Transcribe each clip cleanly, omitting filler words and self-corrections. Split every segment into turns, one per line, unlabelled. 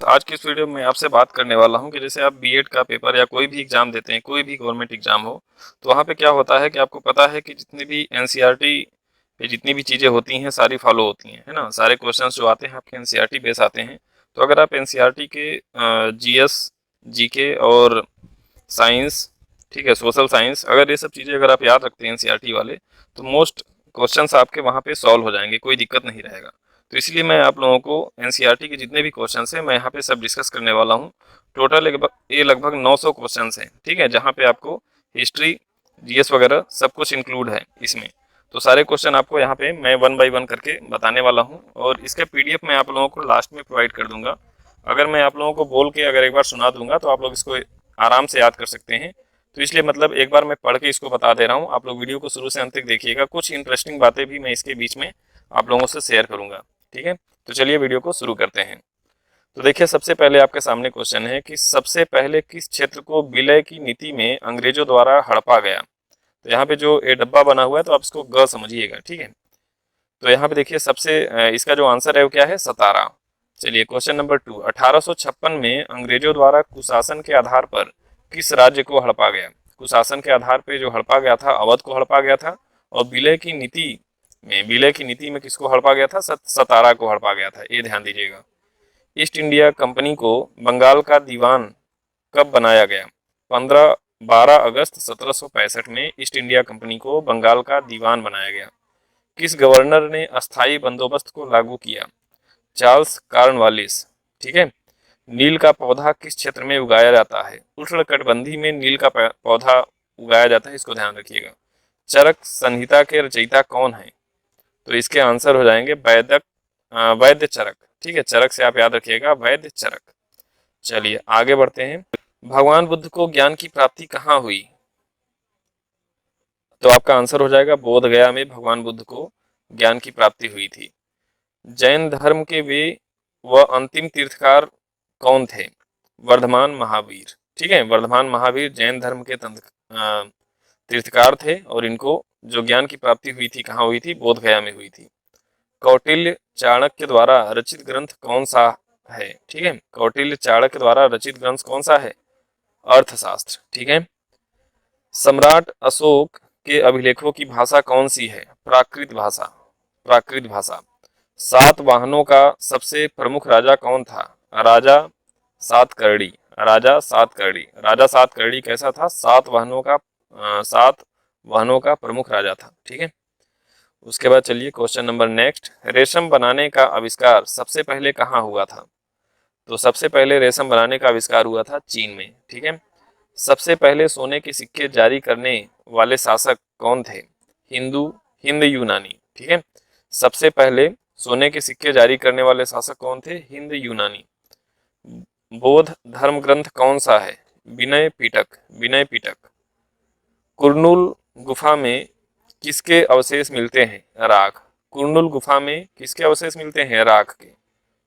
आज की इस वीडियो में आपसे बात करने वाला हूं कि जैसे आप बीएड का पेपर या कोई भी एग्ज़ाम देते हैं, कोई भी गवर्नमेंट एग्ज़ाम हो, तो वहां पे क्या होता है कि आपको पता है कि जितनी भी एनसीईआरटी पे जितनी भी चीज़ें होती हैं सारी फॉलो होती हैं, है ना। सारे क्वेश्चंस जो आते हैं आपके एनसीईआरटी बेस आते हैं। तो अगर आप एनसीईआरटी के जीएस, जीके और साइंस, ठीक है, सोशल साइंस, अगर ये सब चीज़ें अगर आप याद रखते हैं एनसीईआरटी वाले, तो मोस्ट क्वेश्चंस आपके वहाँ पे सॉल्व हो जाएंगे, कोई दिक्कत नहीं रहेगा। तो इसलिए मैं आप लोगों को एनसीईआरटी के जितने भी क्वेश्चंस हैं मैं यहाँ पे सब डिस्कस करने वाला हूँ। टोटल लगभग 900 क्वेश्चंस हैं, ठीक है, जहाँ पे आपको हिस्ट्री, जीएस वगैरह सब कुछ इंक्लूड है इसमें। तो सारे क्वेश्चन आपको यहाँ पे मैं 1 बाय 1 करके बताने वाला हूँ और इसका पीडीएफ मैं आप लोगों को लास्ट में प्रोवाइड कर दूंगा। अगर मैं आप लोगों को बोल के अगर एक बार सुना दूंगा तो आप लोग इसको आराम से याद कर सकते हैं। तो इसलिए मतलब एक बार मैं पढ़ के इसको बता दे रहा हूँ, आप लोग वीडियो को शुरू से अंत तक देखिएगा। कुछ इंटरेस्टिंग बातें भी मैं इसके बीच में आप लोगों से शेयर करूंगा, ठीक है। तो चलिए वीडियो को शुरू करते हैं। तो देखिए, सबसे पहले आपके सामने क्वेश्चन है कि सबसे पहले किस क्षेत्र को विलय की नीति में अंग्रेजों द्वारा हड़पा गया। तो यहाँ पे जो ए डब्बा बना हुआ है तो आप इसको ग समझिएगा, ठीक है। तो यहाँ पे देखिए इसका जो आंसर है वो क्या है, सतारा। चलिए क्वेश्चन नंबर 2, 1856 में अंग्रेजों द्वारा कुशासन के आधार पर किस राज्य को हड़पा गया। कुशासन के आधार पे जो हड़पा गया था, अवध को हड़पा गया था। और विलय की नीति में किसको हड़पा गया था, सतारा को हड़पा गया था, ये ध्यान दीजिएगा। ईस्ट इंडिया कंपनी को बंगाल का दीवान कब बनाया गया। 12 अगस्त 1765 में ईस्ट इंडिया कंपनी को बंगाल का दीवान बनाया गया। किस गवर्नर ने अस्थायी बंदोबस्त को लागू किया, चार्ल्स कॉर्नवालिस, ठीक है। नील का पौधा किस क्षेत्र में उगाया जाता है, उष्णकटिबंधीय में नील का पौधा उगाया जाता है, इसको ध्यान रखिएगा। चरक संहिता के रचयिता कौन है। तो इसके आंसर हो जाएंगे वैद्य चरक, ठीक है। चरक से आप याद रखिएगा, वैद्य चरक। चलिए आगे बढ़ते हैं। भगवान बुद्ध को ज्ञान की प्राप्ति कहाँ हुई। तो आपका आंसर हो जाएगा बोध गया में भगवान बुद्ध को ज्ञान की प्राप्ति हुई थी। जैन धर्म के वे व अंतिम तीर्थकार कौन थे, वर्धमान महावीर, ठीक है। वर्धमान महावीर जैन धर्म के तीर्थकार थे और इनको जो ज्ञान की प्राप्ति हुई थी कहाँ हुई थी, बोध गया में हुई थी। कौटिल्य चाणक्य द्वारा रचित ग्रंथ कौन सा है, ठीक है। कौटिल्य चाणक्य द्वारा रचित ग्रंथ कौन सा है, अर्थशास्त्र, ठीक है। सम्राट अशोक के अभिलेखों की भाषा कौन सी है, प्राकृत भाषा, प्राकृत भाषा। 7 वाहनों का सबसे प्रमुख राजा कौन था, राजा सातकर्णी, राजा सातकर्णी। राजा सातकर्णी कैसा था, 7 वाहनों का प्रमुख राजा था, ठीक है। उसके बाद चलिए क्वेश्चन नंबर नेक्स्ट, रेशम बनाने का आविष्कार सबसे पहले कहाँ हुआ था। तो सबसे पहले रेशम बनाने का आविष्कार हुआ था चीन में, ठीक है। सबसे पहले सोने के सिक्के जारी करने वाले शासक कौन थे, हिंद यूनानी, ठीक है। सबसे पहले सोने के सिक्के जारी करने वाले शासक कौन थे, हिंद यूनानी। बौद्ध धर्म ग्रंथ कौन सा है, विनय पिटक, विनय पिटक। कुरनूल गुफा में किसके अवशेष मिलते हैं, राख। कुरनूल गुफा में किसके अवशेष मिलते हैं, राख के,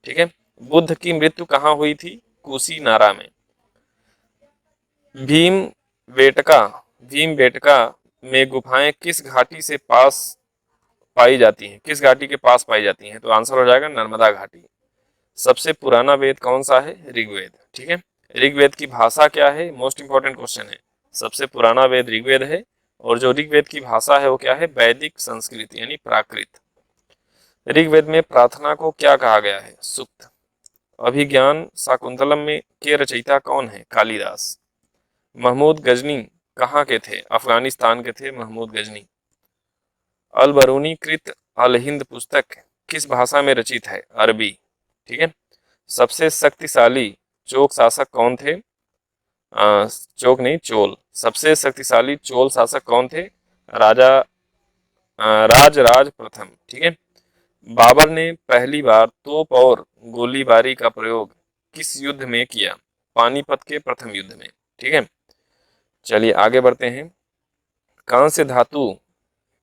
ठीक है। बुद्ध की मृत्यु कहाँ हुई थी, कुशीनारा में। भीम बेटका में गुफाएं किस घाटी से पास पाई जाती हैं, किस घाटी के पास पाई जाती हैं। तो आंसर हो जाएगा नर्मदा घाटी। सबसे पुराना वेद कौन सा है, ऋग्वेद, ठीक है। ऋग्वेद की भाषा क्या है, मोस्ट इंपॉर्टेंट क्वेश्चन है। सबसे पुराना वेद ऋग्वेद है और जो ऋग्वेद की भाषा है वो क्या है, वैदिक संस्कृत यानी प्राकृत। ऋग्वेद में प्रार्थना को क्या कहा गया है, सुक्त। अभिज्ञान शाकुंतलम में के रचयिता कौन है, कालिदास। महमूद गजनी कहाँ के थे, अफगानिस्तान के थे महमूद गजनी। अल बरूनी कृत अल हिंद पुस्तक किस भाषा में रचित है, अरबी, ठीक है। सबसे शक्तिशाली चोल शासक कौन थे, सबसे शक्तिशाली चोल शासक कौन थे, राजा राज प्रथम, ठीक है। बाबर ने पहली बार तोप और गोलीबारी का प्रयोग किस युद्ध में किया, पानीपत के प्रथम युद्ध में, ठीक है। चलिए आगे बढ़ते हैं। कांस्य धातु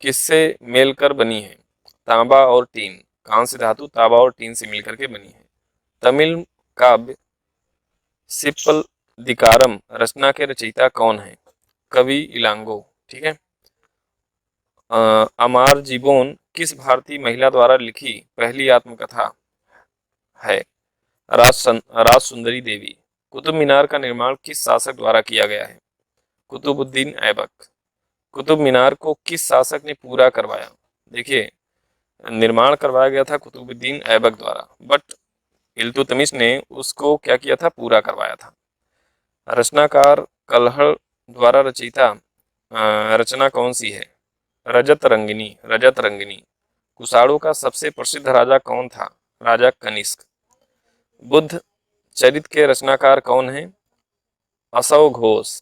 किससे मिलकर बनी है, तांबा और टीन। कांस्य धातु तांबा और टीन से मिलकर के बनी है। तमिल काव्य सिप्पलदिकारम रचना के रचयिता कौन है, कवि इलांगो, ठीक है। अमार जीबोन किस भारतीय महिला द्वारा लिखी पहली आत्मकथा है, राज सुंदरी देवी। कुतुब मीनार का निर्माण किस शासक द्वारा किया गया है? कुतुबुद्दीन ऐबक। कुतुब मीनार को किस शासक ने पूरा करवाया? देखिए, निर्माण करवाया गया था कुतुबुद्दीन ऐबक द्वारा, बट इल्तुतमिश ने उसको क्या किया था? पूरा करवाया था। रचनाकार कलहड़ द्वारा रचिता रचना कौन सी है? रजत रंगिनी। रजत रंगिनी। कुषाणों का सबसे प्रसिद्ध राजा कौन था? राजा कनिष्क। बुद्ध चरित के रचनाकार कौन है? असव घोष।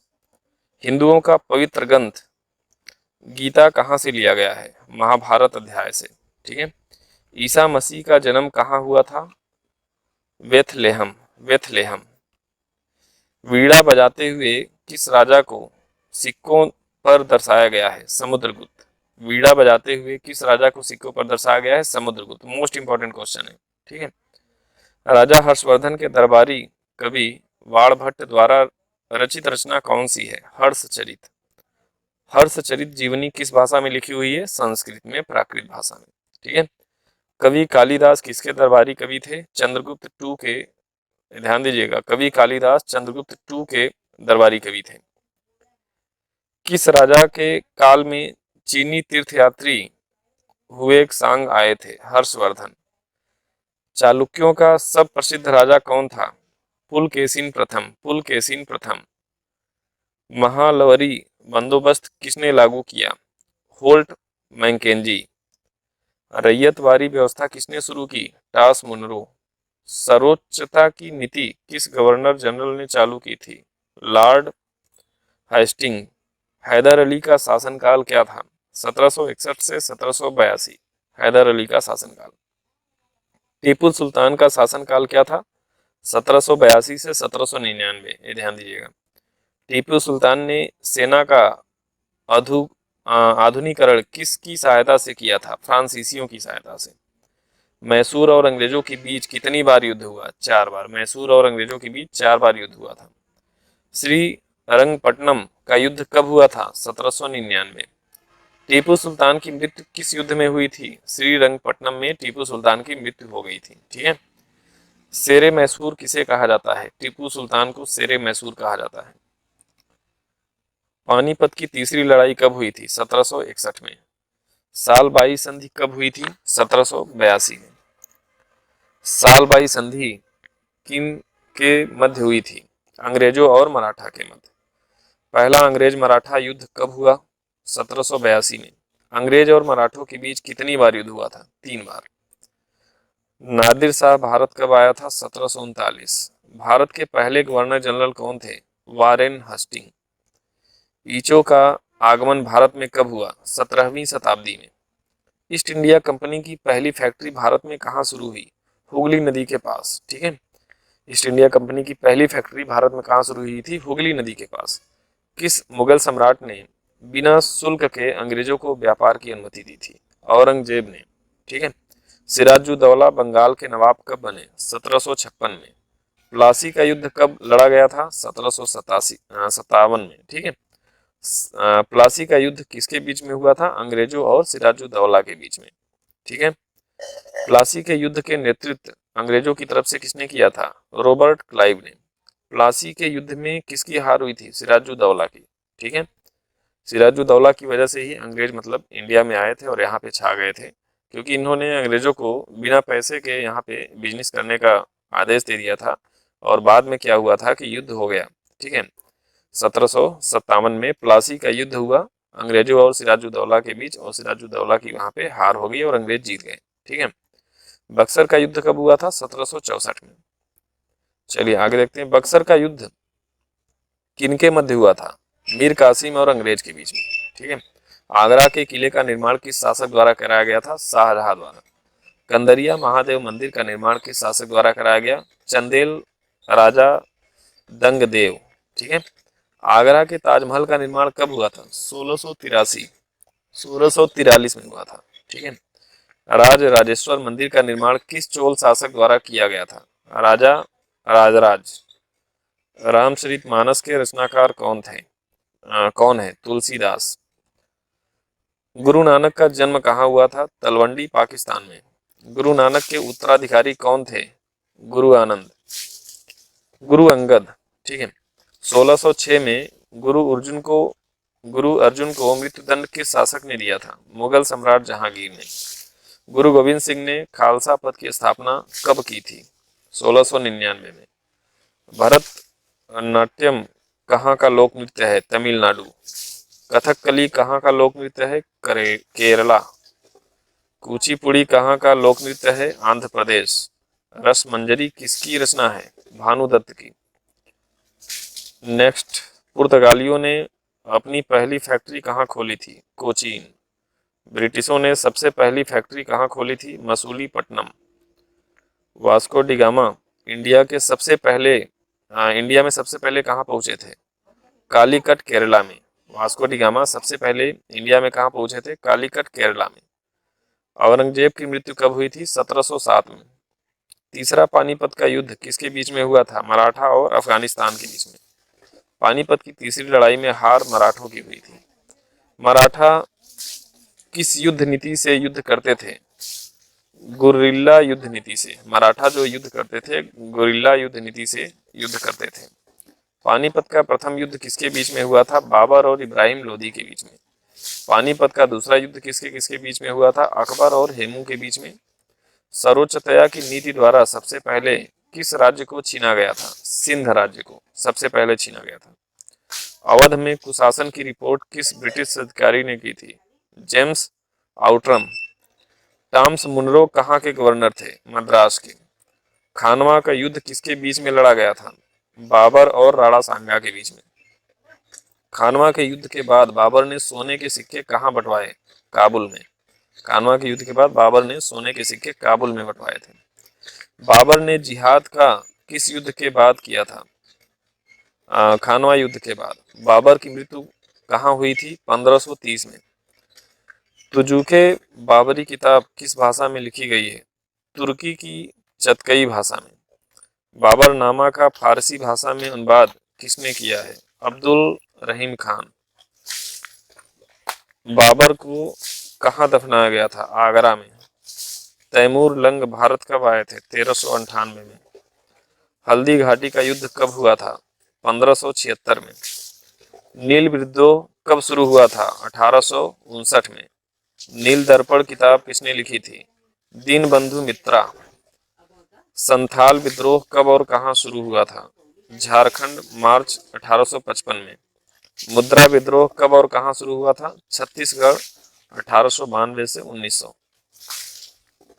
हिंदुओं का पवित्र ग्रंथ गीता कहाँ से लिया गया है? महाभारत अध्याय से। ठीक है। ईसा मसीह का जन्म कहाँ हुआ था? बेथलेहम। बेथलेहम। वीणा बजाते हुए किस राजा को सिक्कों पर दर्शाया गया है? समुद्रगुप्त। वीणा बजाते हुए किस राजा को सिक्कों पर दर्शाया गया है? समुद्रगुप्त। मोस्ट इंपॉर्टेंट क्वेश्चन है। ठीक है। राजा हर्षवर्धन के दरबारी कवि वाणभट्ट द्वारा रचित रचना कौन सी है? हर्षचरित। हर्षचरित जीवनी किस भाषा में लिखी हुई है? संस्कृत में, प्राकृत भाषा में। ठीक है। कवि कालिदास किसके दरबारी कवि थे? चंद्रगुप्त टू के। ध्यान दीजिएगा, कवि कालिदास चंद्रगुप्त टू के दरबारी कवि थे। किस राजा के काल में चीनी तीर्थयात्री हुए सांग आए थे? हर्षवर्धन। चालुक्यों का सब प्रसिद्ध राजा कौन था? पुलकेशिन प्रथम। पुलकेशिन प्रथम। महालवरी बंदोबस्त किसने लागू किया? Holt McKenzie. रैयतवारी व्यवस्था किसने शुरू की? टास मुनरो। सर्वोच्चता की नीति किस गवर्नर जनरल ने चालू की थी? Lord Hasting. हैदर अली का शासनकाल क्या था? 1761 से 1782। हैदर अली का शासनकाल। टीपू सुल्तान का शासनकाल क्या था? 1782 से 1799। ये ध्यान दीजिएगा। टीपू सुल्तान ने सेना का आधुनिकीकरण किसकी सहायता से किया था? फ्रांसीसियों की सहायता से। मैसूर और अंग्रेजों के बीच कितनी बार युद्ध हुआ? 4 बार। मैसूर और अंग्रेजों के बीच 4 बार युद्ध हुआ था। श्रीरंगपट्टनम का युद्ध कब हुआ था? 1799। टीपू सुल्तान की मृत्यु किस युद्ध में हुई थी? श्रीरंगपट्टनम में टीपू सुल्तान की मृत्यु हो गई थी। ठीक है। शेरे मैसूर किसे कहा जाता है? टीपू सुल्तान को शेरे मैसूर कहा जाता है। पानीपत की तीसरी लड़ाई कब हुई थी? 1761 में। सालबाई संधि कब हुई थी? 1782 में। सालबाई संधि किन के मध्य हुई थी? अंग्रेजों और मराठा के मध्य। पहला अंग्रेज मराठा युद्ध कब हुआ? 1782 में। अंग्रेज और मराठों के बीच कितनी बार युद्ध हुआ था? 3 बार। नादिर शाह भारत कब आया था? 1739। भारत के पहले गवर्नर जनरल कौन थे? वारेन हस्टिंग। ईचो का आगमन भारत में कब हुआ? 17वीं शताब्दी में। ईस्ट इंडिया कंपनी की पहली फैक्ट्री भारत में कहाँ शुरू हुई? हुगली नदी के पास। ठीक है। ईस्ट इंडिया कंपनी की पहली फैक्ट्री भारत में कहाँ शुरू हुई थी? हुगली नदी के पास। किस मुगल सम्राट ने बिना शुल्क के अंग्रेजों को व्यापार की अनुमति दी थी? औरंगजेब ने। ठीक है। सिराजुद्दौला बंगाल के नवाब कब बने? 1756 में। प्लासी का युद्ध कब लड़ा गया था? 1757 में। ठीक है। प्लासी का युद्ध किसके बीच में हुआ था? अंग्रेजों और सिराजुद्दौला के बीच में। ठीक है। प्लासी के युद्ध के नेतृत्व अंग्रेजों की तरफ से किसने किया था? रॉबर्ट क्लाइव ने। प्लासी के युद्ध में किसकी हार हुई थी? सिराजुद्दौला की। ठीक है। सिराजुद्दौला की वजह से ही अंग्रेज मतलब इंडिया में आए थे और यहाँ पे छा गए थे, क्योंकि इन्होंने अंग्रेजों को बिना पैसे के यहाँ पे बिजनेस करने का आदेश दे दिया था। और बाद में क्या हुआ था कि युद्ध हो गया। ठीक है। 1757 में प्लासी का युद्ध हुआ अंग्रेजों और सिराजुद्दौला के बीच, और सिराजुद्दौला की वहाँ पे हार हो गई और अंग्रेज जीत गए। ठीक है। बक्सर का युद्ध कब हुआ था? 1764 में। चलिए आगे देखते हैं। बक्सर का युद्ध किनके मध्य हुआ था? मीर कासिम और अंग्रेज के बीच में। ठीक है। आगरा के किले का निर्माण किस शासक द्वारा कराया गया था? शाहजहां द्वारा। कंदरिया महादेव मंदिर का निर्माण किस शासक द्वारा कराया गया? चंदेल राजा दंगदेव। ठीक है। आगरा के ताजमहल का निर्माण कब हुआ था? 1683। 1643 में हुआ था। ठीक है। राज राजेश्वर मंदिर का निर्माण किस चोल शासक द्वारा किया गया था? राजा राजराज। रामचरितमानस के रचनाकार कौन है? तुलसीदास। गुरु नानक का जन्म कहाँ हुआ था? तलवंडी, पाकिस्तान में। गुरु नानक के उत्तराधिकारी कौन थे? गुरु आनंद। गुरु अंगद, ठीक है। 1606 में गुरु अर्जुन को मृत्युदंड किस शासक ने दिया था? मुगल सम्राट जहांगीर ने। गुरु गोविंद सिंह ने खालसा पद की स्थापना कब की थी? 1699 में। भरत नाट्यम कहाँ का लोक नृत्य है? तमिलनाडु। कथकली कहाँ का लोक नृत्य है? केरला। कुचिपुड़ी कहाँ का लोक नृत्य है? आंध्र प्रदेश। रसमंजरी किसकी रचना है? भानुदत्त की। नेक्स्ट, पुर्तगालियों ने अपनी पहली फैक्ट्री कहाँ खोली थी? कोचीन। ब्रिटिशों ने सबसे पहली फैक्ट्री कहाँ खोली थी? Masulipatnam. Vasco D gamma India में सबसे पहले कहाँ पहुंचे थे? कालीकट, केरला में। वास्को डी गामा सबसे पहले इंडिया में कहाँ पहुंचे थे? कालीकट, केरला में। औरंगजेब की मृत्यु कब हुई थी? 1707 में। तीसरा पानीपत का युद्ध किसके बीच में हुआ था? मराठा और अफगानिस्तान के बीच में। पानीपत की तीसरी लड़ाई में हार मराठों की हुई थी। मराठा किस युद्ध नीति से युद्ध करते थे? गुरिल्ला युद्ध नीति से। मराठा जो युद्ध करते थे, गुरिल्ला युद्ध नीति से युद्ध करते थे। पानीपत का प्रथम युद्ध किसके बीच में हुआ था? बाबर और इब्राहिम लोदी के बीच में। पानीपत का दूसरा युद्ध किसके किसके बीच में हुआ था? अकबर और हेमू के बीच में। सर्वोच्चतया की नीति द्वारा सबसे पहले किस राज्य को छीना गया था? सिंध राज्य को सबसे पहले छीना गया था। अवध में कुशासन की रिपोर्ट किस ब्रिटिश अधिकारी ने की थी? James Outram. टॉमस मुनरो कहाँ के गवर्नर थे? मद्रास के। खानवा का युद्ध किसके बीच में लड़ा गया था? बाबर और राणा सांगा के बीच में। खानवा के युद्ध के बाद बाबर ने सोने के सिक्के कहाँ बंटवाए? काबुल में। खानवा के युद्ध के बाद बाबर ने सोने के सिक्के काबुल में बंटवाए थे। बाबर ने जिहाद का किस युद्ध के बाद किया था? खानवा युद्ध के बाद। बाबर की मृत्यु कहाँ हुई थी? 1530 में। तुजुके बाबरी किताब किस भाषा में लिखी गई है? तुर्की की चतकई भाषा में। बाबरनामा का फारसी भाषा में अनुवाद किसने किया है? अब्दुल रहीम खान। बाबर को कहाँ दफनाया गया था? आगरा में। तैमूर लंग भारत कब आए थे? 1398 में। हल्दी घाटी का युद्ध कब हुआ था? 1576 में। नील विद्रोह कब शुरू हुआ था? 1859 में। नील दर्पण किताब किसने लिखी थी? दीनबंधु मित्रा। संथाल विद्रोह कब और कहाँ शुरू हुआ था? झारखंड, मार्च 1855 में। मुद्रा विद्रोह कब और कहाँ शुरू हुआ था? छत्तीसगढ़, 1892 से 1900।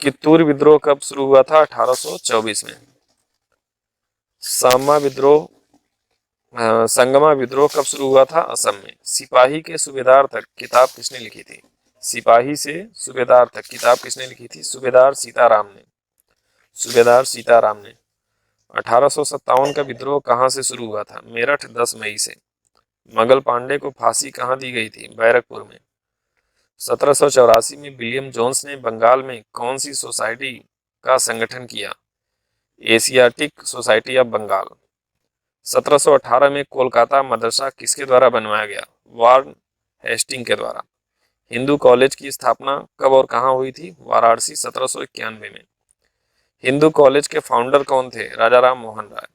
कित्तूर विद्रोह कब शुरू हुआ था? 1824 में। संगमा विद्रोह कब शुरू हुआ था? असम में। सिपाही के सूबेदार तक किताब किसने लिखी थी? सिपाही से सूबेदार तक किताब किसने लिखी थी? सूबेदार सीताराम ने। 1857 का विद्रोह कहाँ से शुरू हुआ था? मेरठ, 10 मई से। मंगल पांडे को फांसी कहाँ दी गई थी? बैरकपुर में। 1784 में विलियम जोन्स ने बंगाल में कौन सी सोसाइटी का संगठन किया? Asiatic society of Bengal. 1718 में कोलकाता मदरसा किसके द्वारा बनवाया गया? वार्न हेस्टिंग के द्वारा। हिंदू कॉलेज की स्थापना कब और कहाँ हुई थी? वाराणसी, 1791 में। हिंदू कॉलेज के फाउंडर कौन थे? राजा राम मोहन राय।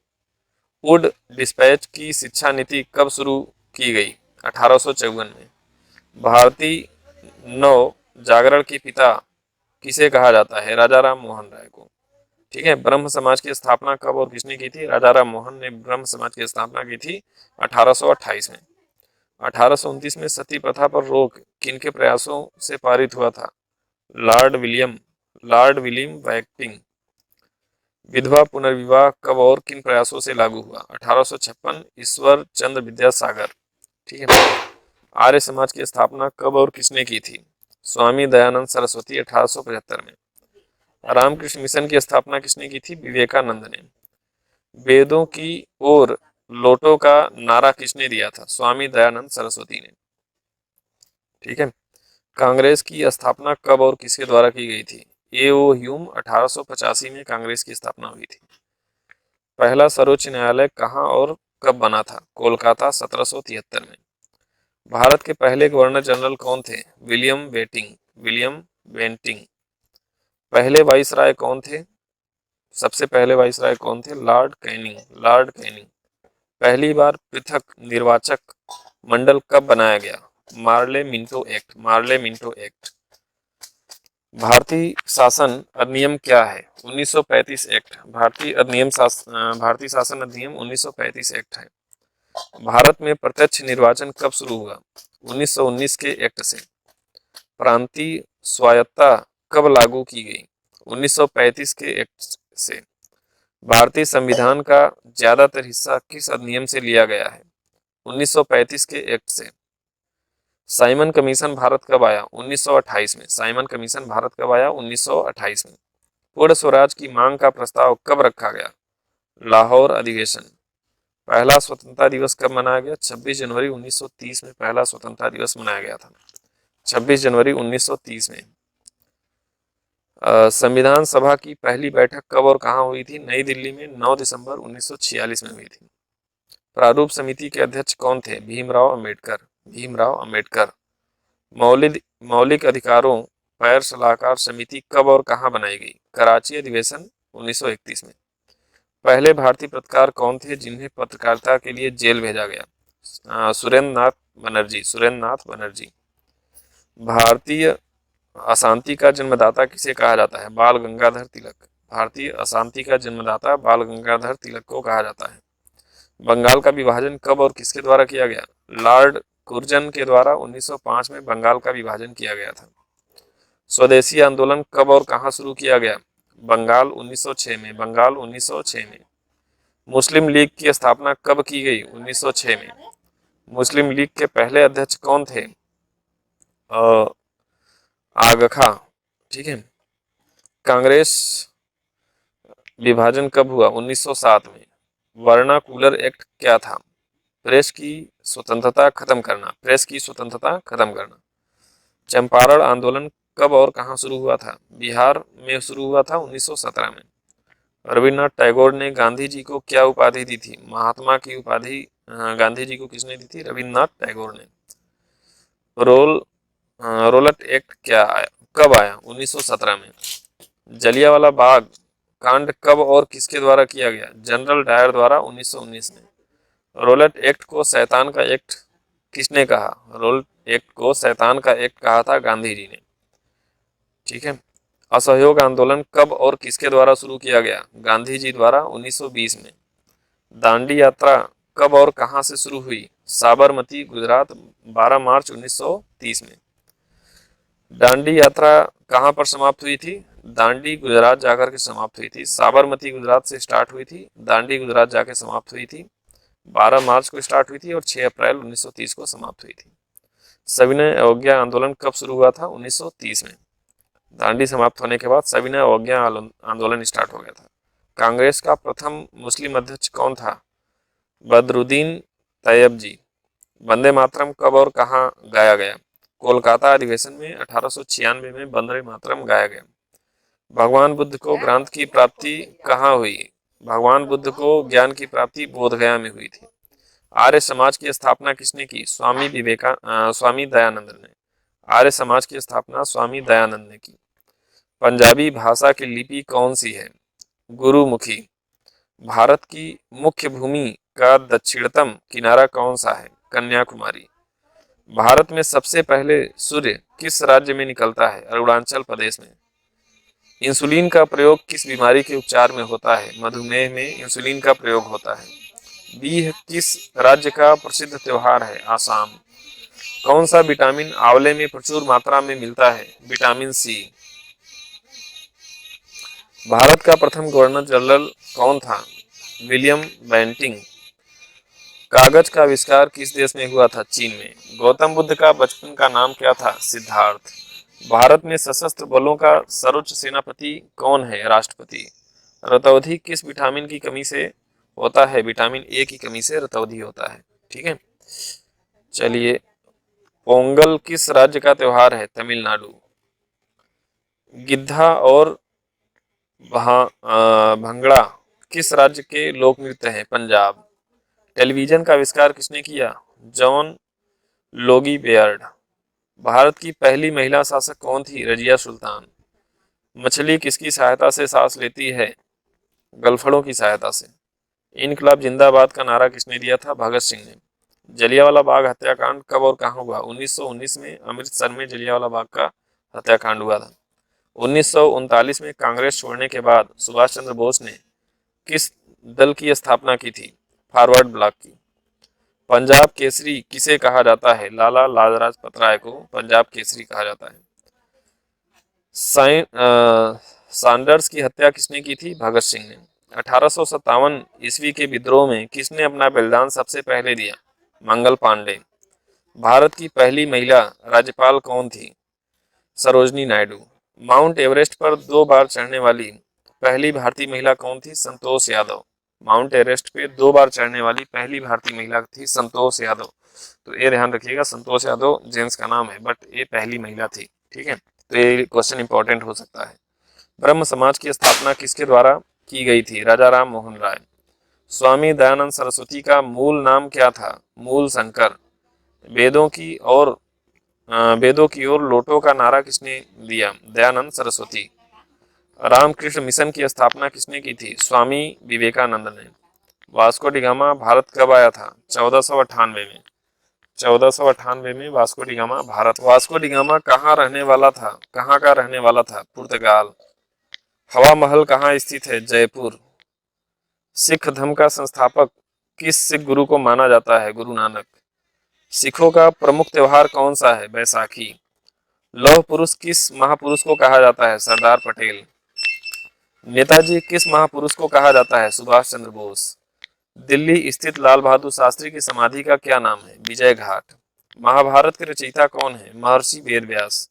वुड डिस्पैच की शिक्षा नीति कब शुरू की गई? 1854 में। भारतीय नव जागरण के पिता किसे कहा जाता है? राजा राम मोहन राय को। ठीक है। ब्रह्म समाज की स्थापना कब और किसने की थी? राजा राम मोहन ने ब्रह्म समाज की स्थापना की थी 1828 में। 1829 में सती प्रथा पर रोक किनके प्रयासों से पारित हुआ था? Lord William Bentinck. विधवा पुनर्विवाह कब और किन प्रयासों से लागू हुआ? 1856, ईश्वर चंद्र विद्यासागर। ठीक है। आर्य समाज की स्थापना कब और किसने की थी? स्वामी दयानंद सरस्वती, 1875 में। रामकृष्ण मिशन की स्थापना किसने की थी? विवेकानंद ने। वेदों की ओर लौटो का नारा किसने दिया था? स्वामी दयानंद सरस्वती ने। ठीक है। कांग्रेस की स्थापना कब और किसके द्वारा की गई थी? ए.ओ. ह्यूम, 1885 में कांग्रेस की स्थापना हुई थी। पहला सर्वोच्च न्यायालय कहाँ और कब बना था? कोलकाता, 1773 में। भारत के पहले गवर्नर जनरल कौन थे? William Bentinck. पहले वाइसराय कौन थे? सबसे पहले वाइसराय कौन थे? Lord Canning. Lord Canning. पहली बार पृथक निर्वाचक मंडल कब बनाया गया? Morley Minto act. Morley Minto act. भारतीय शासन अधिनियम क्या है? 1935 एक्ट। भारतीय शासन अधिनियम 1935 एक्ट है। भारत में प्रत्यक्ष निर्वाचन कब शुरू हुआ? 1919 के एक्ट से। प्रांतीय स्वायत्तता कब लागू की गई? 1935 के एक्ट से। भारतीय संविधान का ज्यादातर हिस्सा किस अधिनियम से लिया गया है? 1935 के एक्ट से। साइमन कमीशन भारत कब आया? 1928 में। साइमन कमीशन भारत कब आया? 1928 में। पूर्ण स्वराज की मांग का प्रस्ताव कब रखा गया? लाहौर अधिवेशन। पहला स्वतंत्रता दिवस कब मनाया गया? 26 जनवरी 1930 में पहला स्वतंत्रता दिवस मनाया गया था। 26 जनवरी 1930 में। संविधान सभा की पहली बैठक कब और कहाँ हुई थी? नई दिल्ली में 9 दिसंबर 1946 में हुई थी। प्रारूप समिति के अध्यक्ष कौन थे? भीमराव अंबेडकर। भीमराव अंबेडकर। मौलिक अधिकारों पर सलाहकार समिति कब और कहाँ बनाई गई? कराची अधिवेशन 1931 में। पहले भारतीय पत्रकार कौन थे जिन्हें पत्रकारिता के लिए जेल भेजा गया? सुरेंद्र नाथ बनर्जी। सुरेंद्र नाथ बनर्जी। भारतीय अशांति का जन्मदाता किसे कहा जाता है? बाल गंगाधर तिलक। भारतीय अशांति का जन्मदाता बाल गंगाधर तिलक को कहा जाता है। बंगाल का विभाजन कब और किसके द्वारा किया गया? लॉर्ड कुर्जन के द्वारा 1905 में बंगाल का विभाजन किया गया था। स्वदेशी आंदोलन कब और कहां शुरू किया गया? बंगाल 1906 में। बंगाल 1906 में। मुस्लिम लीग की स्थापना कब की गई? 1906 में। मुस्लिम लीग के पहले अध्यक्ष कौन थे? आगा खां। ठीक है। कांग्रेस विभाजन कब हुआ? 1907 में। वर्नाकुलर एक्ट क्या था? प्रेस की स्वतंत्रता खत्म करना। प्रेस की स्वतंत्रता खत्म करना। चंपारण आंदोलन कब और कहां शुरू हुआ था? बिहार में शुरू हुआ था 1917 में। रविन्द्रनाथ टैगोर ने गांधी जी को क्या उपाधि दी थी? महात्मा की उपाधि गांधी जी को किसने दी थी? रविन्द्रनाथ टैगोर ने। रोलट एक्ट क्या आया? कब आया? 1917 में। जलियांवाला बाग कांड कब और किसके द्वारा किया गया? जनरल डायर द्वारा 1919 में। रोलट एक्ट को शैतान का एक्ट किसने कहा? रोलट एक्ट को शैतान का एक्ट कहा था गांधी जी ने। ठीक है। असहयोग आंदोलन कब और किसके द्वारा शुरू किया गया? गांधी जी द्वारा 1920 में। दांडी यात्रा कब और कहां से शुरू हुई? साबरमती गुजरात 12 मार्च 1930 में। दांडी यात्रा कहां पर समाप्त हुई थी? दांडी गुजरात जाकर के समाप्त हुई थी। साबरमती गुजरात से स्टार्ट हुई थी, दांडी गुजरात जाके समाप्त हुई थी। 12 मार्च को स्टार्ट हुई थी और 6 अप्रैल 1930 को समाप्त हुई थी। सविनय अवज्ञा आंदोलन कब शुरू हुआ था? 1930 में। दांडी समाप्त होने के बाद सविनय अवज्ञा आंदोलन स्टार्ट हो गया था। कांग्रेस का प्रथम मुस्लिम अध्यक्ष कौन था? बदरुद्दीन तैयब जी। वंदे मातरम कब और कहाँ गाया गया? कोलकाता अधिवेशन में 1896 में वंदे मातरम गाया गया। भगवान बुद्ध को ग्रंथ की प्राप्ति कहाँ हुई? भगवान बुद्ध को ज्ञान की प्राप्ति बोधगया में हुई थी। आर्य समाज की स्थापना किसने की? स्वामी दयानंद ने। आर्य समाज की स्थापना स्वामी दयानंद ने की। पंजाबी भाषा की लिपि कौन सी है? गुरुमुखी। भारत की मुख्य भूमि का दक्षिणतम किनारा कौन सा है? कन्याकुमारी। भारत में सबसे पहले सूर्य किस राज्य में निकलता है? अरुणाचल प्रदेश में। इंसुलिन का प्रयोग किस बीमारी के उपचार में होता है? मधुमेह में इंसुलिन का प्रयोग होता है। बीह किस राज्य का प्रसिद्ध त्योहार है? आसाम। कौन सा विटामिन आंवले में प्रचुर मात्रा में मिलता है? Vitamin C. भारत का प्रथम गवर्नर जनरल कौन था? William Bentinck. कागज का आविष्कार किस देश में हुआ था? चीन में। गौतम बुद्ध का बचपन का नाम क्या था? सिद्धार्थ। भारत में सशस्त्र बलों का सर्वोच्च सेनापति कौन है? राष्ट्रपति। रतौंधी किस विटामिन की कमी से होता है? विटामिन ए की कमी से रतौंधी होता है। ठीक है। चलिए, पोंगल किस राज्य का त्योहार है? तमिलनाडु। गिद्धा और भंगड़ा किस राज्य के लोक नृत्य हैं? पंजाब। टेलीविजन का आविष्कार किसने किया? John Logie Baird. भारत की पहली महिला शासक कौन थी? रजिया सुल्तान। मछली किसकी सहायता से सांस लेती है? गलफड़ों की सहायता से। इनकलाब जिंदाबाद का नारा किसने दिया था? भगत सिंह ने। जलियांवाला बाग हत्याकांड कब और कहाँ हुआ? 1919 में अमृतसर में जलियांवाला बाग का हत्याकांड हुआ था। 1939 में कांग्रेस छोड़ने के बाद सुभाष चंद्र बोस ने किस दल की स्थापना की थी? फॉरवर्ड ब्लॉक की। पंजाब केसरी किसे कहा जाता है? लाला लाजपत राय को पंजाब केसरी कहा जाता है। सैंडर्स की हत्या किसने की थी? भगत सिंह ने। 1857 ईस्वी के विद्रोह में किसने अपना बलिदान सबसे पहले दिया? मंगल पांडे। भारत की पहली महिला राज्यपाल कौन थी? सरोजनी नायडू। माउंट एवरेस्ट पर 2 बार चढ़ने वाली पहली भारतीय महिला कौन थी? संतोष यादव। माउंट एवरेस्ट पे 2 बार चढ़ने वाली पहली भारतीय महिला थी संतोष यादव। तो ये ध्यान रखिएगा, संतोष यादव जेंट्स का नाम है, बट ये पहली महिला थी। ठीक है, तो ये क्वेश्चन इंपॉर्टेंट हो सकता है। ब्रह्म समाज की स्थापना किसके द्वारा की गई थी? राजा राम मोहन राय। स्वामी दयानंद सरस्वती का मूल नाम क्या था? मूल शंकर। वेदों की और वेदों की ओर लौटो का नारा किसने दिया? दयानंद सरस्वती। रामकृष्ण मिशन की स्थापना किसने की थी? स्वामी विवेकानंद ने। वास्को डिगामा भारत कब आया था? 1498 में। 1498 में Vasco da Gama Bharat. Vasco da Gama कहाँ रहने वाला था? कहाँ का रहने वाला था? पुर्तगाल। हवा महल कहाँ स्थित है? जयपुर। सिख धर्म का संस्थापक किस सिख गुरु को माना जाता है? गुरु नानक। सिखों का प्रमुख त्योहार कौन सा है? बैसाखी। लौह पुरुष किस महापुरुष को कहा जाता है? सरदार पटेल। नेताजी किस महापुरुष को कहा जाता है? सुभाष चंद्र बोस। दिल्ली स्थित लाल बहादुर शास्त्री की समाधि का क्या नाम है? विजय घाट। महाभारत के रचयिता कौन है? महर्षि वेद व्यास।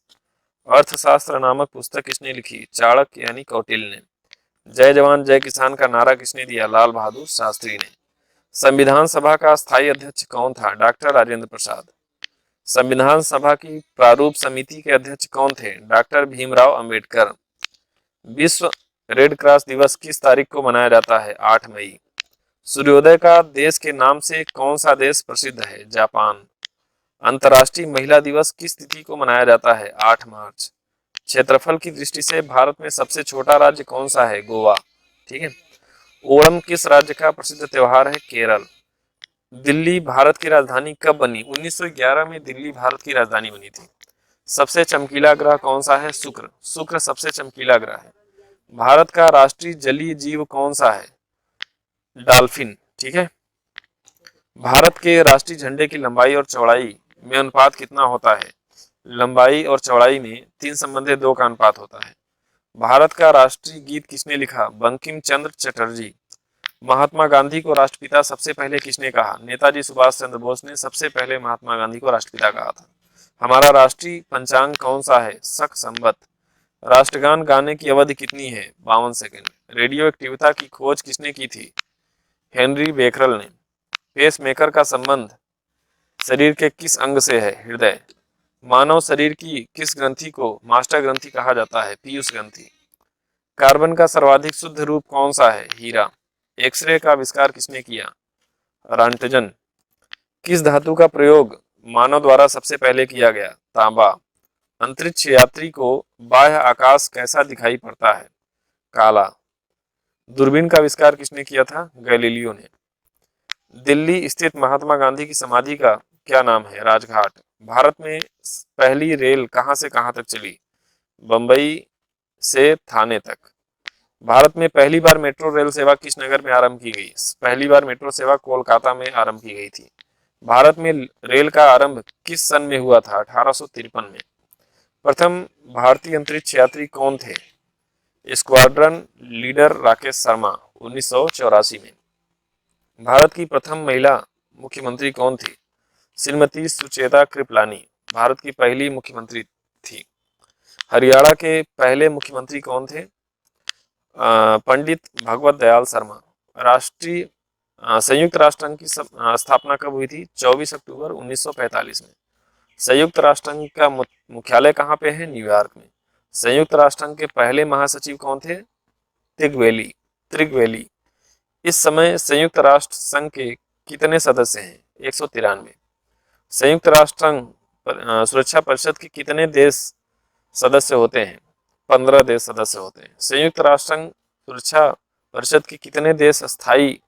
अर्थशास्त्र नामक पुस्तक किसने लिखी? चाणक्य यानी कौटिल्य ने। जय जवान जय किसान का नारा किसने दिया? लाल बहादुर शास्त्री ने। संविधान सभा का स्थायी अध्यक्ष कौन था? डॉक्टर राजेंद्र प्रसाद। संविधान सभा की प्रारूप समिति के अध्यक्ष कौन थे? डॉक्टर भीमराव अंबेडकर। विश्व रेड क्रॉस दिवस किस तारीख को मनाया जाता है? 8 मई। सूर्योदय का देश के नाम से कौन सा देश प्रसिद्ध है? जापान। अंतर्राष्ट्रीय महिला दिवस किस तिथि को मनाया जाता है? 8 मार्च। क्षेत्रफल की दृष्टि से भारत में सबसे छोटा राज्य कौन सा है? गोवा। ठीक है। ओणम किस राज्य का प्रसिद्ध त्योहार है? केरल। दिल्ली भारत की राजधानी कब बनी? 1911 में दिल्ली भारत की राजधानी बनी थी। सबसे चमकीला ग्रह कौन सा है? शुक्र। शुक्र सबसे चमकीला ग्रह है। भारत का राष्ट्रीय जलीय जीव कौन सा है? डॉल्फिन। ठीक है। भारत के राष्ट्रीय झंडे की लंबाई और चौड़ाई में अनुपात कितना होता है? लंबाई और चौड़ाई में 3:2 का अनुपात होता है। भारत का राष्ट्रीय गीत किसने लिखा? बंकिम चंद्र चटर्जी। महात्मा गांधी को राष्ट्रपिता सबसे पहले किसने कहा? नेताजी सुभाष चंद्र बोस ने सबसे पहले महात्मा गांधी को राष्ट्रपिता कहा था। हमारा राष्ट्रीय पंचांग कौन सा है? शक संवत। राष्ट्रगान गाने की अवधि कितनी है? 52 सेकंड। रेडियो एक्टिविटी की खोज किसने की थी? हेनरी बेकरल ने। पेस मेकर का संबंध शरीर के किस अंग से है? हृदय। मानव शरीर की किस ग्रंथि को मास्टर ग्रंथि कहा जाता है? पीयूष ग्रंथि। कार्बन का सर्वाधिक शुद्ध रूप कौन सा है? हीरा। एक्सरे का आविष्कार किसने किया? रॉन्टजन। किस धातु का प्रयोग मानव द्वारा सबसे पहले किया गया? तांबा। अंतरिक्ष यात्री को बाह्य आकाश कैसा दिखाई पड़ता है? काला। दूरबीन का आविष्कार किसने किया था? गैलीलियो ने। दिल्ली स्थित महात्मा गांधी की समाधि का क्या नाम है? राजघाट। भारत में पहली रेल कहां से कहां तक चली? बंबई से थाने तक। भारत में पहली बार मेट्रो रेल सेवा किस नगर में आरंभ की गई? पहली बार मेट्रो सेवा कोलकाता में आरंभ की गई थी। भारत में रेल का आरंभ किस सन में हुआ था? 1853 में। प्रथम भारतीय अंतरिक्ष यात्री कौन थे? स्क्वाड्रन लीडर राकेश शर्मा, 1984 में। भारत की प्रथम महिला मुख्यमंत्री कौन थी? श्रीमती सुचेता कृपलानी भारत की पहली मुख्यमंत्री थी। हरियाणा के पहले मुख्यमंत्री कौन थे? पंडित भगवत दयाल शर्मा। राष्ट्रीय संयुक्त राष्ट्र संघ की स्थापना कब हुई थी? 24 अक्टूबर 1945 में। संयुक्त राष्ट्र संघ का मुख्यालय कहाँ पे है? न्यूयॉर्क में। संयुक्त राष्ट्र संघ के पहले महासचिव कौन थे? त्रिगवेली। इस समय संयुक्त राष्ट्र संघ के कितने सदस्य हैं? 193। संयुक्त राष्ट्र संघ सुरक्षा परिषद के कितने देश सदस्य होते हैं? 15 देश सदस्य होते हैं। संयुक्त राष्ट्र संघ सुरक्षा परिषद के कितने देश स्थायी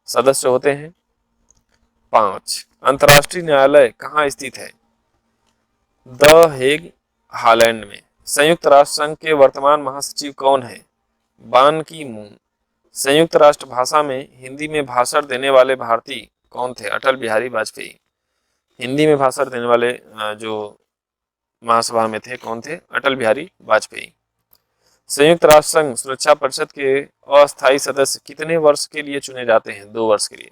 सदस्य होते हैं? 5। अंतर्राष्ट्रीय न्यायालय कहाँ स्थित है? द हेग, हॉलैंड में। संयुक्त राष्ट्र संघ के वर्तमान महासचिव कौन है? बान की मून। संयुक्त राष्ट्र भाषा में हिंदी में भाषण देने वाले भारतीय कौन थे? अटल बिहारी वाजपेयी। हिंदी में भाषण देने वाले जो महासभा में थे कौन थे? अटल बिहारी वाजपेयी। संयुक्त राष्ट्र संघ सुरक्षा परिषद के अस्थायी सदस्य कितने वर्ष के लिए चुने जाते हैं? 2 वर्ष के लिए।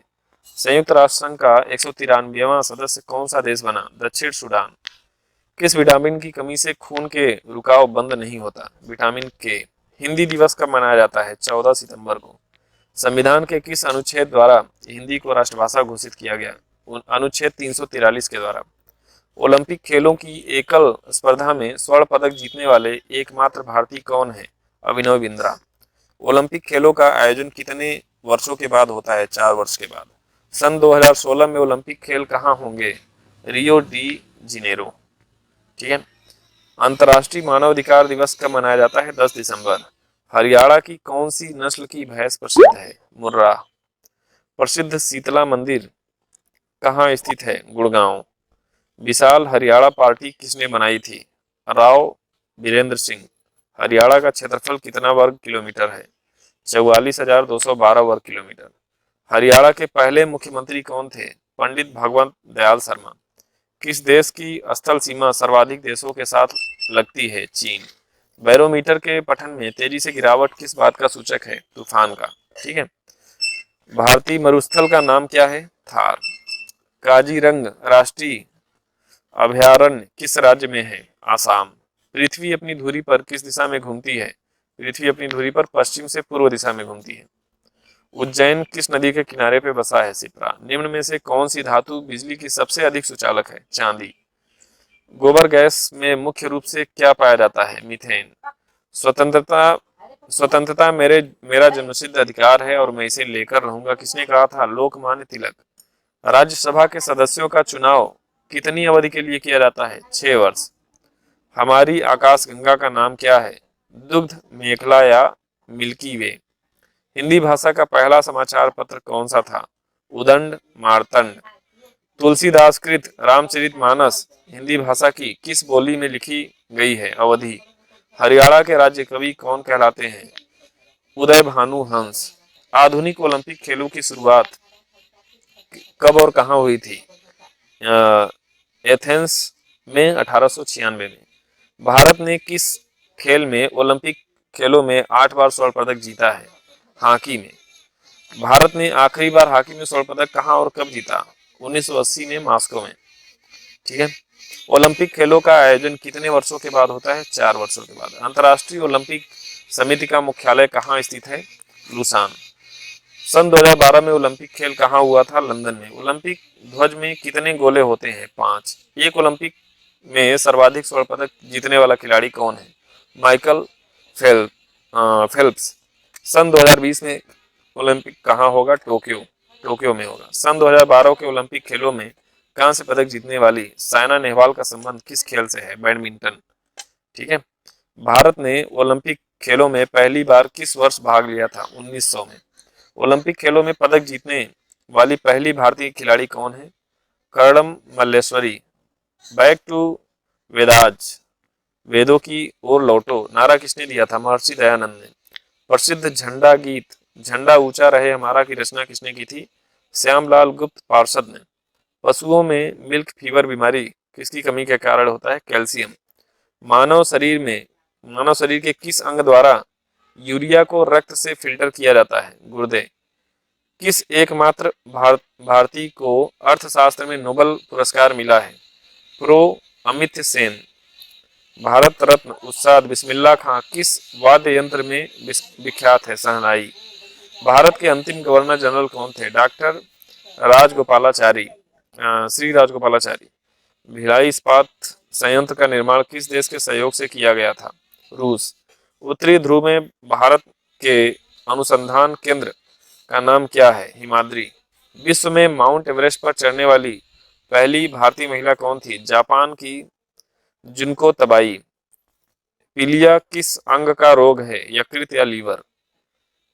संयुक्त राष्ट्र संघ का 193वां सदस्य कौन सा देश बना? दक्षिण सूडान। किस विटामिन की कमी से खून के रुकाव बंद नहीं होता? विटामिन के। हिंदी दिवस कब मनाया जाता है? 14 सितंबर को। संविधान के किस अनुच्छेद द्वारा हिंदी को राष्ट्रभाषा घोषित किया गया? अनुच्छेद 343 के द्वारा। ओलंपिक खेलों की एकल स्पर्धा में स्वर्ण पदक जीतने वाले एकमात्र भारतीय कौन है? अभिनव बिंद्रा। ओलंपिक खेलों का आयोजन कितने वर्षों के बाद होता है? 4 वर्ष के बाद। सन 2016 में ओलंपिक खेल कहाँ होंगे? Rio de Janeiro. ठीक है। अंतर्राष्ट्रीय मानवाधिकार दिवस कब मनाया जाता है? 10 दिसंबर। हरियाणा की कौन सी नस्ल की भैंस प्रसिद्ध है? मुर्रा। प्रसिद्ध शीतला मंदिर कहाँ स्थित है? गुड़गांव। विशाल हरियाणा पार्टी किसने बनाई थी? राव बीरेंद्र सिंह। हरियाणा का क्षेत्रफल कितना वर्ग किलोमीटर है? 44,212 वर्ग किलोमीटर। हरियाणा के पहले मुख्यमंत्री कौन थे? पंडित भगवंत दयाल शर्मा। किस देश की स्थल सीमा सर्वाधिक देशों के साथ लगती है? चीन। बैरोमीटर के पठन में तेजी से गिरावट किस बात का सूचक है? तूफान का। ठीक है। भारतीय मरुस्थल का नाम क्या है? थार। काजीरंग राष्ट्रीय अभयारण्य किस राज्य में है? आसाम। पृथ्वी अपनी धुरी पर किस दिशा में घूमती है? पृथ्वी अपनी धुरी पर पश्चिम से पूर्व दिशा में घूमती है। उज्जैन किस नदी के किनारे पे बसा है? सिप्रा। निम्न में से कौन सी धातु बिजली की सबसे अधिक सुचालक है? चांदी। गोबर गैस में मुख्य रूप से क्या पाया जाता है? मीथेन। स्वतंत्रता स्वतंत्रता मेरा जन्मसिद्ध अधिकार है और मैं इसे लेकर रहूंगा, किसने कहा था? लोकमान्य तिलक। राज्यसभा के सदस्यों का चुनाव कितनी अवधि के लिए किया जाता है? 6 वर्ष। हमारी आकाशगंगा का नाम क्या है? दुग्ध मेखला या मिल्की वे। हिंदी भाषा का पहला समाचार पत्र कौन सा था? उदंड मार्तंड। तुलसीदास कृत रामचरितमानस हिंदी भाषा की किस बोली में लिखी गई है? अवधी। हरियाणा के राज्य कवि कौन कहलाते हैं? उदय भानु हंस। आधुनिक ओलंपिक खेलों की शुरुआत कब और कहाँ हुई थी? एथेंस में 1896 में। भारत ने किस खेल में ओलंपिक खेलों में 8 बार स्वर्ण पदक जीता है? हॉकी में। भारत ने आखिरी बार हॉकी में स्वर्ण पदक कहाँ और कब जीता? 1980 में मॉस्को में। ठीक है। ओलंपिक खेलों का आयोजन कितने वर्षों के बाद होता है? 4 वर्षों के बाद। अंतर्राष्ट्रीय ओलंपिक समिति का मुख्यालय कहाँ स्थित है? लुसान। सन 2012 में ओलंपिक खेल कहाँ हुआ था? लंदन में। ओलंपिक ध्वज में कितने गोले होते हैं? 5। एक ओलंपिक में सर्वाधिक स्वर्ण पदक जीतने वाला खिलाड़ी कौन है? Michael Phelps. सन 2020 में ओलंपिक कहाँ होगा? टोक्यो में होगा। सन 2012 के ओलंपिक खेलों में कांस्य पदक जीतने वाली साइना नेहवाल का संबंध किस खेल से है? बैडमिंटन। ठीक है। भारत ने ओलंपिक खेलों में पहली बार किस वर्ष भाग लिया था? 1900 में। ओलंपिक खेलों में पदक जीतने वाली पहली भारतीय खिलाड़ी कौन है? कर्णम मल्लेश्वरी। Back to Vedas. वेदों की ओर लौटो नारा किसने दिया था? महर्षि दयानंद ने। प्रसिद्ध झंडा गीत झंडा ऊंचा रहे हमारा की रचना किसने की थी? श्यामलाल गुप्त पार्षद ने। पशुओं में मिल्क फीवर बीमारी किसकी कमी के कारण होता है? कैल्शियम। मानव शरीर के किस अंग द्वारा यूरिया को रक्त से फिल्टर किया जाता है? गुर्दे। किस एकमात्र भारतीय को अर्थशास्त्र में नोबेल पुरस्कार मिला है? प्रो अमित सेन। भारत रत्न उस्ताद बिस्मिल्लाह खां किस वाद्य यंत्र में विख्यात है? शहनाई। भारत के अंतिम गवर्नर जनरल कौन थे? डॉक्टर राजगोपालाचारी, श्री राजगोपालाचारी। भिलाई इस्पात संयंत्र का निर्माण किस देश के सहयोग से किया गया था? रूस। उत्तरी ध्रुव में भारत के अनुसंधान केंद्र का नाम क्या है? हिमाद्री। विश्व में माउंट एवरेस्ट पर चढ़ने वाली पहली भारतीय महिला कौन थी? जापान की जुनको तबाई। पीलिया किस अंग का रोग है? यकृत या लीवर।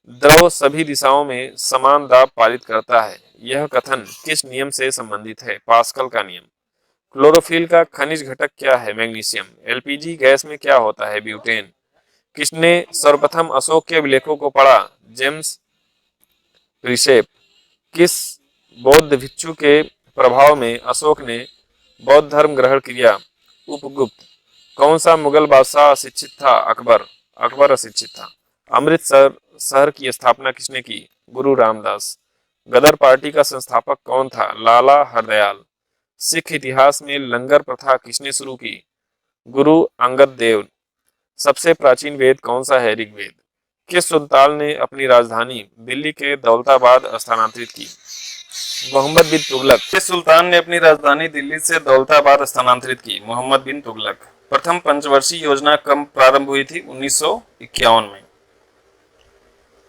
द्रव सभी दिशाओं में समान दाब पारित करता है। यह कथन किस नियम से संबंधित है? पास्कल का नियम। क्लोरोफिल का खनिज घटक क्या है? मैग्नीशियम। एलपीजी गैस में क्या होता है? ब्यूटेन। किसने सर्वप्रथम अशोक के अभिलेखों को पढ़ा? जेम्स प्रिसेप। किस बौद्ध भिक्षु के प्रभाव में अशोक ने बौद्ध धर्म ग्रहण किया? उपगुप्त। कौन सा मुगल बादशाह अशिक्षित था? अकबर। अकबर अशिक्षित था। अमृतसर शहर की स्थापना किसने की? गुरु रामदास। गदर पार्टी का संस्थापक कौन था? लाला हरदयाल। सिख इतिहास में लंगर प्रथा किसने शुरू की? गुरु अंगद देव। सबसे प्राचीन वेद कौन सा है? ऋग्वेद। किस सुल्तान ने अपनी राजधानी दिल्ली के दौलताबाद स्थानांतरित की? मोहम्मद बिन तुगलक। किस सुल्तान ने अपनी राजधानी दिल्ली से दौलताबाद स्थानांतरित की? मोहम्मद बिन तुगलक। प्रथम पंचवर्षीय योजना कब प्रारंभ हुई थी? 1951 में।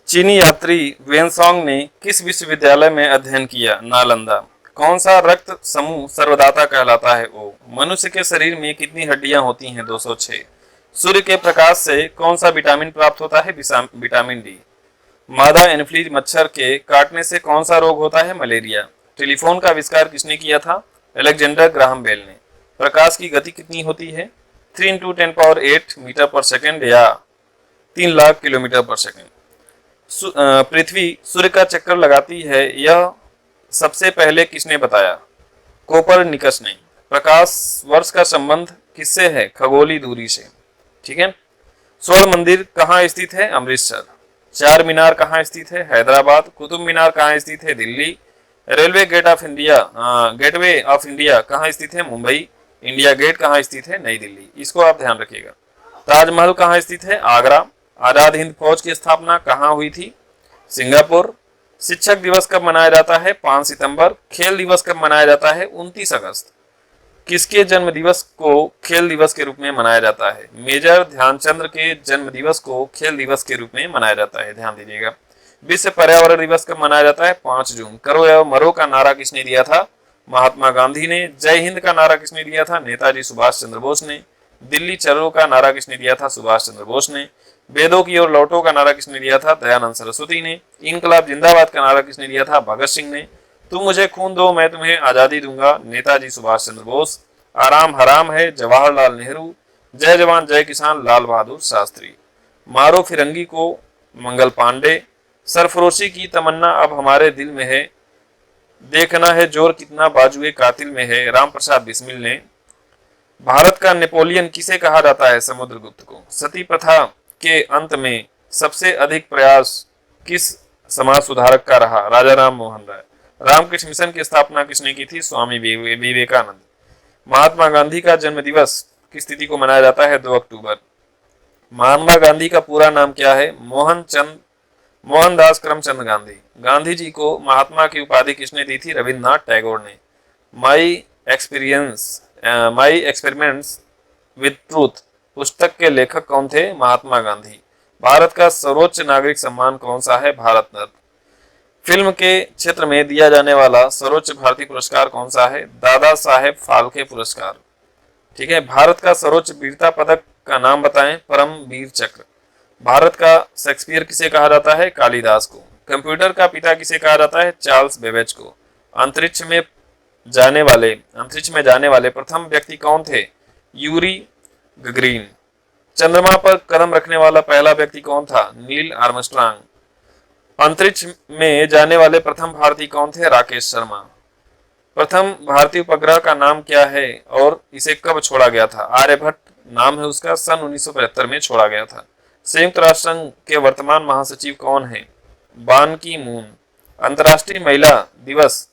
चीनी यात्री वेनसोंग ने किस विश्वविद्यालय में अध्ययन किया? नालंदा। कौन सा रक्त समूह सर्वदाता कहलाता है? ओ। मनुष्य के शरीर में कितनी हड्डियां होती हैं? 206। सूर्य के प्रकाश से कौन सा विटामिन प्राप्त होता है? Vitamin D. मादा एनफ्लूएंजा मच्छर के काटने से कौन सा रोग होता है? मलेरिया। टेलीफोन का आविष्कार किसने किया था? अलेक्जेंडर ग्राहम बेल ने। प्रकाश की गति कितनी होती है? 3 इंटू 10⁸ मीटर पर सेकेंड या 3 लाख किलोमीटर पर सेकेंड। पृथ्वी सूर्य का चक्कर लगाती है, यह सबसे पहले किसने बताया? कोपरनिकस ने। प्रकाश वर्ष का संबंध किससे है? खगोलीय दूरी से। ठीक है। स्वर्ण मंदिर कहाँ स्थित है? अमृतसर। चार मीनार कहाँ स्थित है? हैदराबाद। कुतुब मीनार कहाँ स्थित है? Delhi. Railway gateway of India कहाँ स्थित है? मुंबई। इंडिया गेट कहाँ स्थित है? नई दिल्ली। इसको आप ध्यान रखिएगा। ताजमहल कहाँ स्थित है? आगरा। आजाद हिंद फौज की स्थापना कहाँ हुई थी? सिंगापुर। शिक्षक दिवस कब मनाया जाता है? 5 सितंबर। खेल दिवस कब मनाया जाता है? 29 अगस्त। किसके जन्म दिवस को खेल दिवस के रूप में मनाया जाता है? मेजर ध्यानचंद्र के जन्म दिवस को खेल दिवस के रूप में मनाया जाता है। ध्यान दीजिएगा। विश्व पर्यावरण दिवस कब मनाया जाता है? 5 जून। करो या मरो का नारा किसने दिया था? महात्मा गांधी ने। जय हिंद का नारा किसने दिया था? नेताजी सुभाष चंद्र बोस ने। दिल्ली चलो का नारा किसने दिया था? सुभाष चंद्र बोस ने। वेदों की ओर लौटो का नारा किसने दिया था? दयानंद सरस्वती ने। इनकलाब जिंदाबाद का नारा किसने दिया था? भगत सिंह ने। तुम मुझे खून दो मैं तुम्हें आजादी दूंगा, नेताजी सुभाष चंद्र बोस। आराम हराम है, जवाहरलाल नेहरू। जय जवान जय किसान, लाल बहादुर शास्त्री। मारो फिरंगी को, मंगल पांडे। सरफरोशी की तमन्ना अब हमारे दिल में है, देखना है जोर कितना बाजुए कातिल में है, राम प्रसाद बिस्मिल ने। भारत का नेपोलियन किसे कहा जाता है? समुद्रगुप्त को। सती प्रथा के अंत में सबसे अधिक प्रयास किस समाज सुधारक का रहा? राजा राम मोहन राय। रामकृष्ण मिशन की स्थापना किसने की थी? स्वामी विवेकानंद। महात्मा गांधी का जन्म दिवस किस तिथि को मनाया जाता है? 2 अक्टूबर। महात्मा गांधी का पूरा नाम क्या है? मोहनदास करमचंद गांधी। गांधी जी को महात्मा की उपाधि किसने दी थी? रविन्द्रनाथ टैगोर ने। माई एक्सपेरिमेंट्स विद ट्रूथ पुस्तक के लेखक कौन थे? महात्मा गांधी। भारत का सर्वोच्च नागरिक सम्मान कौन सा है? भारत रत्न। फिल्म के क्षेत्र में दिया जाने वाला सर्वोच्च भारतीय पुरस्कार कौन सा है? दादा साहेब फाल्के पुरस्कार। ठीक है। भारत का सर्वोच्च वीरता पदक का नाम बताएं? परम वीर चक्र। भारत का शेक्सपियर किसे कहा जाता है? कालिदास को। कंप्यूटर का पिता किसे कहा जाता है? चार्ल्स बेबेज को। अंतरिक्ष में जाने वाले प्रथम व्यक्ति कौन थे? यूरी गगरीन। चंद्रमा पर कदम रखने वाला पहला व्यक्ति कौन था? Neil Armstrong. अंतरिक्ष में जाने वाले प्रथम भारतीय कौन थे? राकेश शर्मा। प्रथम भारतीय उपग्रह का नाम क्या है और इसे कब छोड़ा गया था? आर्यभट्ट नाम है उसका। सन 1975 में छोड़ा गया था। संयुक्त राष्ट्र संघ के वर्तमान महासचिव कौन है? बान की मून। अंतर्राष्ट्रीय महिला दिवस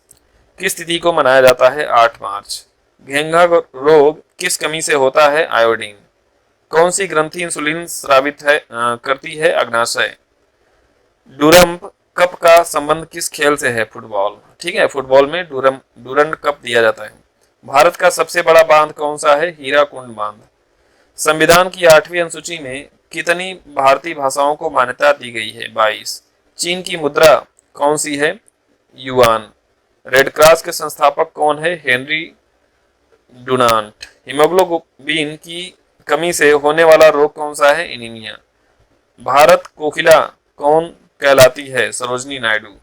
किस तिथि को मनाया जाता है? 8 मार्च। घेंघा रोग किस कमी से होता है? आयोडीन। कौन सी ग्रंथि इंसुलिन स्रावित करती है? अग्नाशय। डूरम्प कप का संबंध किस खेल से है? फुटबॉल। ठीक है। फुटबॉल में डूरंड कप दिया जाता है। भारत का सबसे बड़ा बांध कौन सा है? हीराकुंड बांध। संविधान की 8वीं अनुसूची में कितनी भारतीय भाषाओं को मान्यता दी गई है? 22। चीन की मुद्रा कौन सी है? युआन। रेड क्रॉस के संस्थापक कौन है? Henry Dunant. हीमोग्लोबिन की कमी से होने वाला रोग कौन सा है? एनीमिया। भारत कोकिला कौन कहलाती है? सरोजनी नायडू।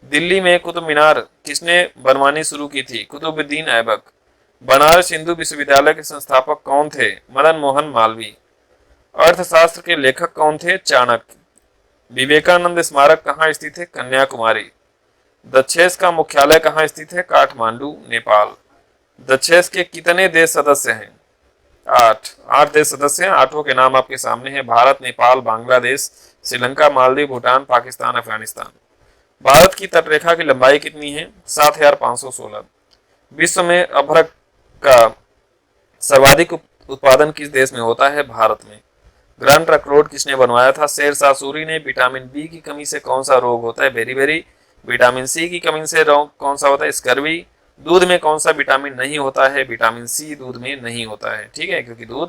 दिल्ली में कुतुब मीनार किसने बनवानी शुरू की थी? कुतुबुद्दीन ऐबक। बनारस हिंदू विश्वविद्यालय के संस्थापक कौन थे? मदन मोहन मालवीय। अर्थशास्त्र के लेखक कौन थे? चाणक्य। विवेकानंद स्मारक कहाँ स्थित है? कन्याकुमारी। दक्षेस का मुख्यालय कहाँ स्थित है? काठमांडू, नेपाल। दक्षेस के कितने देश सदस्य हैं? 8। 8 देश सदस्य हैं। 8 के नाम आपके सामने हैं। भारत, नेपाल, बांग्लादेश, श्रीलंका, मालदीव, भूटान, पाकिस्तान, अफगानिस्तान। भारत की तटरेखा की लंबाई कितनी है? 7516। विश्व में अभ्रक का सर्वाधिक उत्पादन किस देश में होता है? भारत में। ग्रैंड ट्रंक रोड किसने बनवाया था? शेरशाह सूरी ने। विटामिन बी की कमी से कौन सा रोग होता है? बेरी। विटामिन सी की कमी से रोग कौन सा होता है? स्कर्वी। दूध में कौन सा विटामिन नहीं होता है? विटामिन सी दूध में नहीं होता है, ठीक है, क्योंकि दूध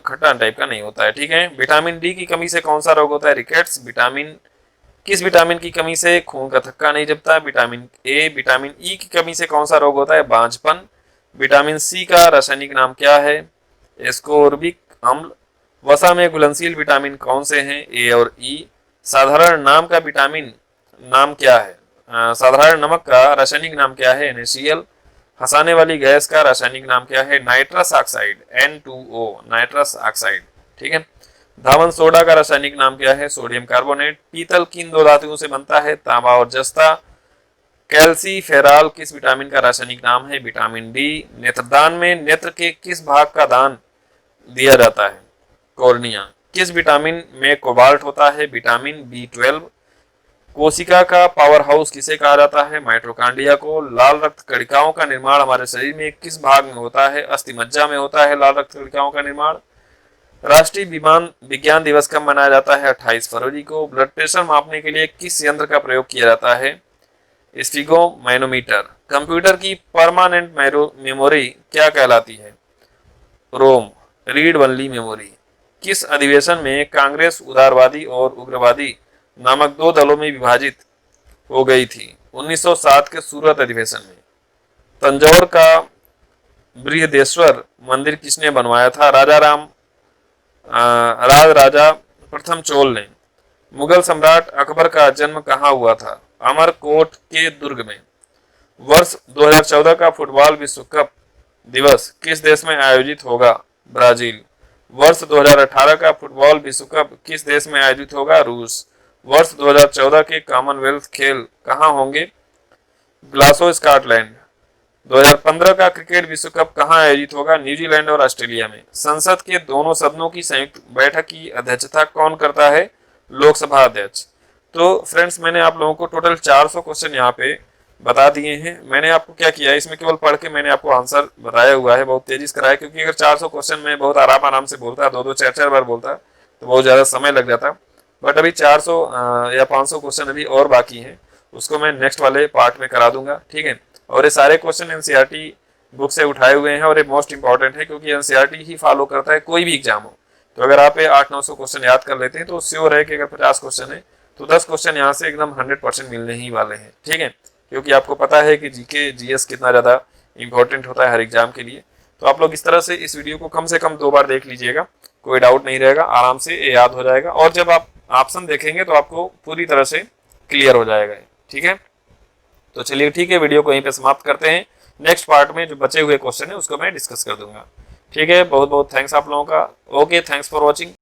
खट्टा टाइप का नहीं होता है, ठीक है। विटामिन डी की कमी से कौन सा रोग होता है? रिकेट्स। किस विटामिन की कमी से खून का थक्का नहीं जमता? Vitamin A. विटामिन ई की कमी से कौन सा रोग होता है? बांझपन। विटामिन सी का रासायनिक नाम क्या है? एस्कोर्बिक अम्ल। वसा में घुलनशील विटामिन कौन से हैं? ए और ई। साधारण नाम का विटामिन नाम क्या है? साधारण नमक का रासायनिक नाम क्या है? NaCl। हंसाने वाली गैस का रासायनिक नाम क्या है? Nitrous oxide, N2O, nitrous oxide, ठीक है। धावन सोडा का रासायनिक नाम क्या है? Sodium carbonate. पीतल किन दो धातुओं से बनता है? तांबा और जस्ता। कैल्सीफेरॉल किस विटामिन का रासायनिक नाम है? Vitamin D. नेत्रदान में नेत्र के किस भाग का दान दिया जाता है? कॉर्निया। किस विटामिन में कोबाल्ट होता है? Vitamin B12। कोशिका का पावर हाउस किसे कहा जाता है? माइटोकॉन्ड्रिया को। लाल रक्त कणिकाओं का निर्माण हमारे शरीर में किस भाग में होता है? अस्थिमज्जा में होता है लाल रक्त कणिकाओं का निर्माण। राष्ट्रीय विज्ञान दिवस कब मनाया जाता है? 28 फरवरी को। ब्लड प्रेशर मापने के लिए किस यंत्र का प्रयोग किया जाता है? स्फिगोमैनोमीटर। कंप्यूटर की परमानेंट मेमोरी क्या कहलाती है? रोम, रीड ओनली मेमोरी। किस अधिवेशन में कांग्रेस उदारवादी और उग्रवादी नामक दो दलों में विभाजित हो गई थी? 1907 के सूरत अधिवेशन में। तंजौर का बृहदेश्वर मंदिर किसने बनवाया था? राजा प्रथम चोल ने। मुगल सम्राट अकबर का जन्म कहाँ हुआ था? अमरकोट के दुर्ग में। वर्ष 2014 का फुटबॉल विश्व कप दिवस किस देश में आयोजित होगा? ब्राजील। वर्ष 2018 का फुटबॉल विश्व कप किस देश में आयोजित होगा? रूस। वर्ष 2014 के कॉमनवेल्थ खेल कहाँ होंगे? ग्लासो, स्कॉटलैंड। 2015 का क्रिकेट विश्व कप कहाँ आयोजित होगा? न्यूजीलैंड और ऑस्ट्रेलिया में। संसद के दोनों सदनों की संयुक्त बैठक की अध्यक्षता कौन करता है? लोकसभा अध्यक्ष। तो फ्रेंड्स, मैंने आप लोगों को टोटल 400 क्वेश्चन यहाँ पे बता दिए हैं। मैंने आपको क्या किया है, इसमें केवल पढ़ के मैंने आपको आंसर बताया हुआ है, बहुत तेजी से कराया, क्योंकि अगर 400 क्वेश्चन में बहुत आराम से बोलता, 2-2, 4-4 बार बोलता तो बहुत ज़्यादा समय लग जाता। बट अभी 400 या 500 क्वेश्चन अभी और बाकी हैं, उसको मैं नेक्स्ट वाले पार्ट में करा दूंगा, ठीक है। और ये सारे क्वेश्चन NCERT बुक से उठाए हुए हैं और ये मोस्ट इंपॉर्टेंट है, क्योंकि NCERT ही फॉलो करता है कोई भी एग्जाम हो। तो अगर आप 800-900 क्वेश्चन याद कर लेते हैं तो श्योर है कि अगर 50 क्वेश्चन है तो 10 क्वेश्चन यहाँ से एकदम 100% मिलने ही वाले हैं, ठीक है। क्योंकि आपको पता है कि GK GS कितना ज़्यादा इंपॉर्टेंट होता है हर एग्जाम के लिए। तो आप लोग इस तरह से इस वीडियो को कम से कम 2 बार देख लीजिएगा, कोई डाउट नहीं रहेगा, आराम से ये याद हो जाएगा। और जब आप ऑप्शन देखेंगे तो आपको पूरी तरह से क्लियर हो जाएगा, ठीक है। तो चलिए ठीक है, वीडियो को यहीं पे समाप्त करते हैं। नेक्स्ट पार्ट में जो बचे हुए क्वेश्चन है उसको मैं डिस्कस कर दूंगा, ठीक है। बहुत बहुत थैंक्स आप लोगों का। Okay, thanks for watching.